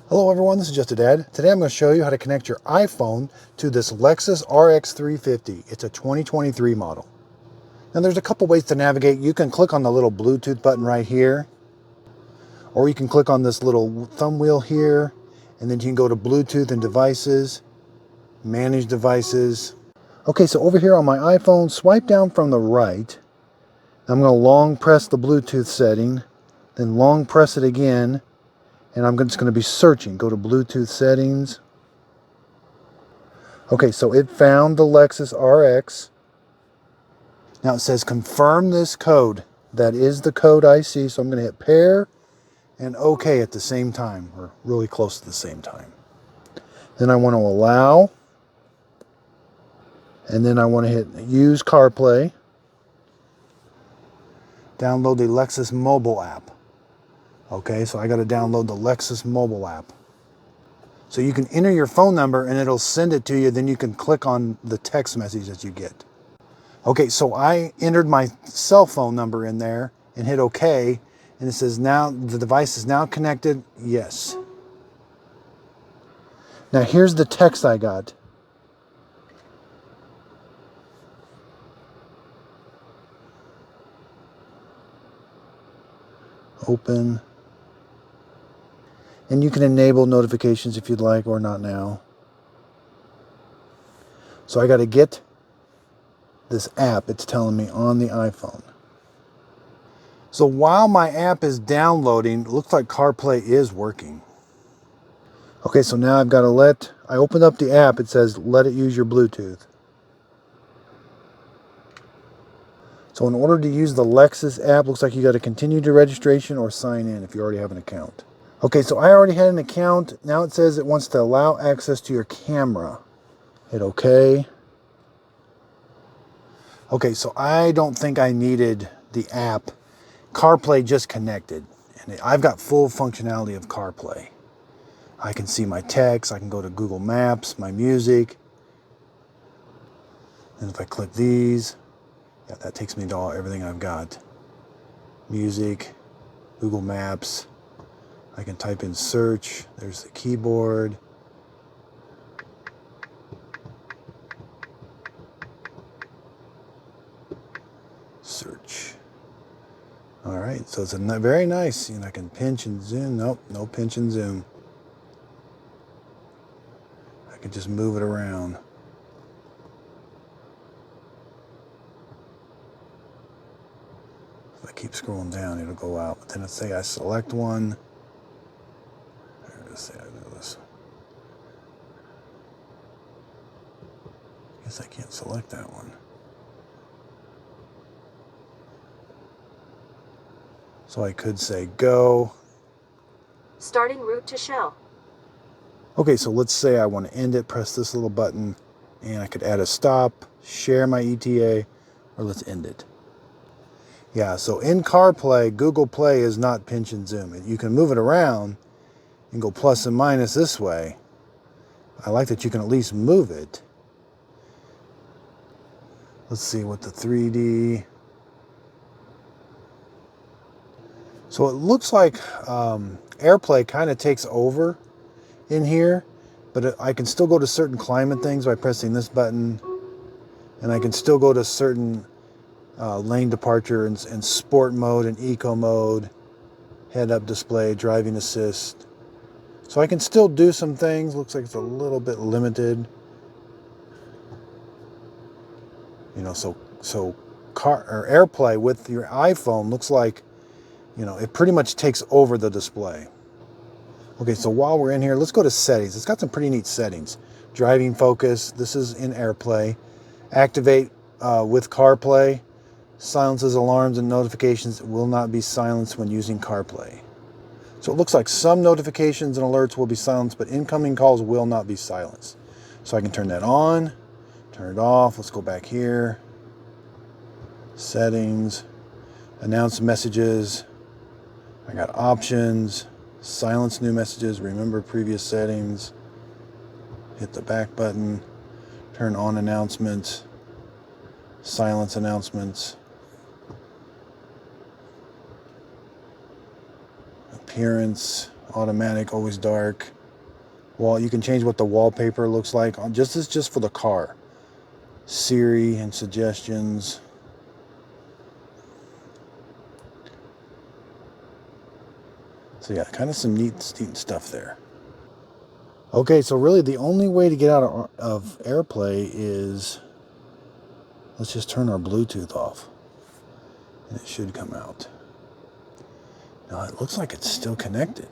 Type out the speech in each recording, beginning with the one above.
Hello everyone, this is Just a Dad. Today I'm going to show you how to connect your iPhone to this Lexus RX350. It's a 2023 model. Now there's a couple ways to navigate. You can click on the little Bluetooth button right here, or you can click on this little thumb wheel here, and then you can go to Bluetooth and devices, manage devices. Okay, so over here on my iPhone, swipe down from the right. I'm going to long press the Bluetooth setting, then long press it again, and I'm just going to be searching. Go to Bluetooth settings. Okay, so it found the Lexus RX. Now it says confirm this code. That is the code I see, so I'm going to hit pair and OK at the same time, or really close to the same time. Then I want to allow, and then I want to hit use CarPlay. Download the Lexus mobile app. Okay, so I got to download the Lexus mobile app. So you can enter your phone number and it'll send it to you, then you can click on the text message that you get. Okay, so I entered my cell phone number in there and hit OK, and it says now the device is now connected. Yes. Now here's the text I got. Open. And you can enable notifications if you'd like, or not now. So I got to get this app, it's telling me, on the iPhone. So while my app is downloading, it looks like CarPlay is working. Okay, so now I've got to I opened up the app, it says let it use your Bluetooth. So in order to use the Lexus app, looks like you got to continue to registration or sign in if you already have an account. Okay, so I already had an account. Now it says it wants to allow access to your camera. Hit OK. Okay, so I don't think I needed the app. CarPlay just connected, and I've got full functionality of CarPlay. I can see my text, I can go to Google Maps, my music. And if I click these, yeah, that takes me to everything I've got. Music, Google Maps. I can type in search, there's the keyboard. Search. All right, so it's very nice, and I can pinch and zoom. Nope, no pinch and zoom. I can just move it around. If I keep scrolling down, it'll go out. But then let's say I select one. Let's say I do this. I guess I can't select that one. So I could say go. Starting route to Shell. Okay, so let's say I want to end it, press this little button, and I could add a stop, share my ETA, or let's end it. Yeah, so in CarPlay, Google Play is not pinch and zoom. You can move it around and go plus and minus this way. I like that you can at least move it. Let's see what the 3D. So it looks like AirPlay kind of takes over in here, but I can still go to certain climate things by pressing this button, and I can still go to certain lane departure and sport mode and eco mode, head-up display, driving assist. So I can still do some things. Looks like it's a little bit limited. You know, so AirPlay with your iPhone looks like, you know, it pretty much takes over the display. Okay, so while we're in here, let's go to settings. It's got some pretty neat settings. Driving focus, this is in AirPlay. Activate with CarPlay. Silences alarms and notifications will not be silenced when using CarPlay. So it looks like some notifications and alerts will be silenced, but incoming calls will not be silenced. So I can turn that on, turn it off. Let's go back here. Settings, announce messages. I got options, silence new messages, remember previous settings. Hit the back button, turn on announcements, silence announcements. Appearance, automatic, always dark. Well, you can change what the wallpaper looks like. This is just for the car. Siri and suggestions. So yeah, kind of some neat stuff there. Okay, so really the only way to get out of AirPlay is, let's just turn our Bluetooth off. And it should come out. Now it looks like it's still connected.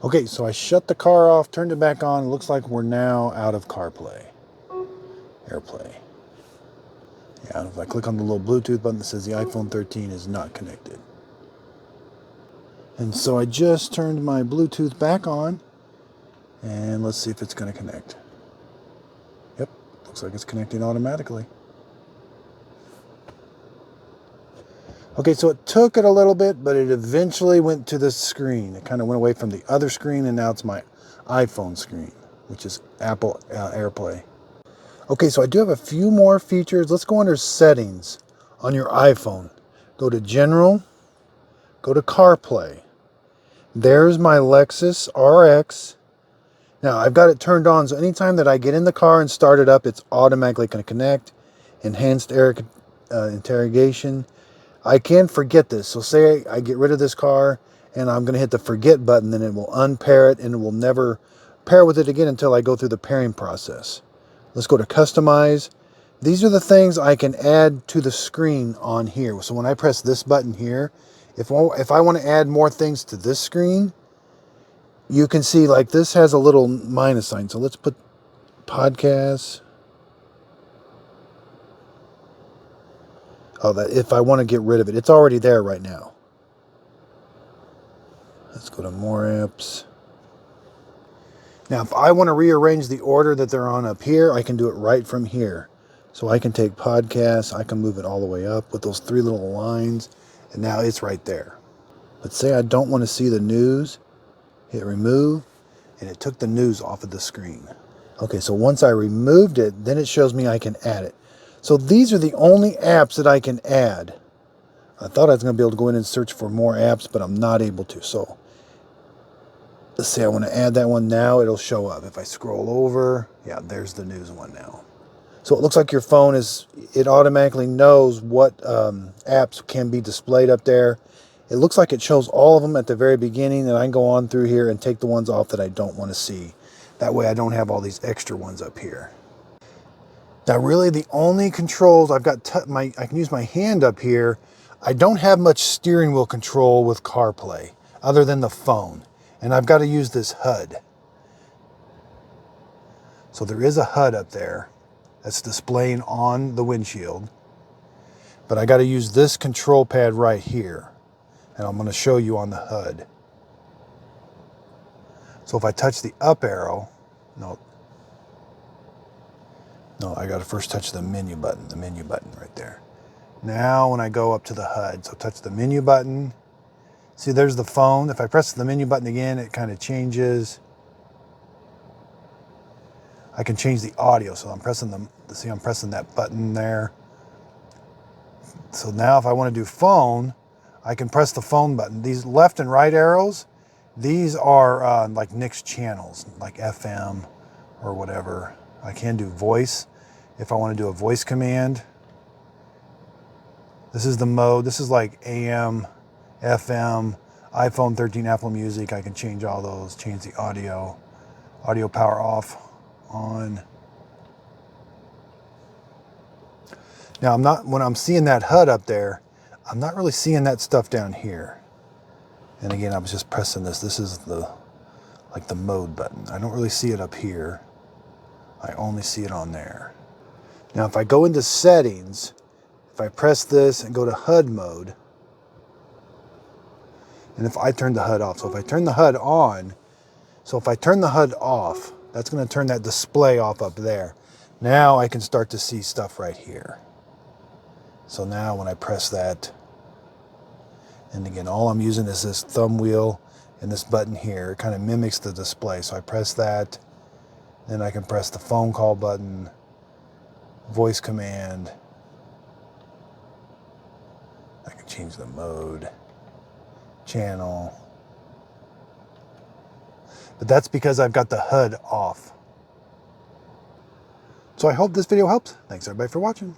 Okay, so I shut the car off, turned it back on. It looks like we're now out of AirPlay. Yeah, if I click on the little Bluetooth button that says the iPhone 13 is not connected. And so I just turned my Bluetooth back on, and let's see if it's going to connect. Yep, looks like it's connecting automatically. Okay, so it took it a little bit, but it eventually went to this screen. It kind of went away from the other screen, and now it's my iPhone screen, which is Apple AirPlay. Okay, so I do have a few more features. Let's go under Settings on your iPhone. Go to General, go to CarPlay. There's my Lexus RX. Now, I've got it turned on, so anytime that I get in the car and start it up, it's automatically going to connect. Enhanced air interrogation. I can forget this. So say I get rid of this car and I'm going to hit the forget button, then it will unpair it and it will never pair with it again until I go through the pairing process. Let's go to Customize. These are the things I can add to the screen on here. So when I press this button here, if I want to add more things to this screen, you can see like this has a little minus sign. So let's put podcasts. Oh, that if I want to get rid of it, it's already there right now. Let's go to more apps. Now, if I want to rearrange the order that they're on up here, I can do it right from here. So I can take podcasts, I can move it all the way up with those three little lines, and now it's right there. Let's say I don't want to see the news, hit remove, and it took the news off of the screen. Okay, so once I removed it, then it shows me I can add it. So these are the only apps that I can add. I thought I was going to be able to go in and search for more apps, but I'm not able to. So let's say I want to add that one now, it'll show up. If I scroll over, yeah, there's the news one now. So it looks like your phone it automatically knows what apps can be displayed up there. It looks like it shows all of them at the very beginning, and I can go on through here and take the ones off that I don't want to see. That way I don't have all these extra ones up here. Now really the only controls I've got, I can use my hand up here. I don't have much steering wheel control with CarPlay other than the phone. And I've got to use this HUD. So there is a HUD up there that's displaying on the windshield. But I got to use this control pad right here. And I'm going to show you on the HUD. So if I touch the up arrow, no, I got to first touch the menu button right there. Now when I go up to the HUD, so touch the menu button. See, there's the phone. If I press the menu button again, it kind of changes. I can change the audio, so I'm pressing I'm pressing that button there. So now if I want to do phone, I can press the phone button. These left and right arrows, these are like mixed channels, like FM or whatever. I can do voice if I want to do a voice command. This is the mode. This is like AM, FM, iPhone 13, Apple Music. I can change all those, change the audio power off, on. Now when I'm seeing that HUD up there, I'm not really seeing that stuff down here. And again, I was just pressing this. This is the mode button. I don't really see it up here. I only see it on there. Now if I go into settings, if I press this and go to HUD mode, and if I turn the HUD off, so if I turn the HUD on, so if I turn the HUD off, that's going to turn that display off up there. Now I can start to see stuff right here. So now when I press that, and again, all I'm using is this thumb wheel and this button here. It kind of mimics the display. So I press that, then I can press the phone call button, voice command. I can change the mode, channel. but that's because I've got the HUD off. So I hope this video helps. Thanks everybody for watching.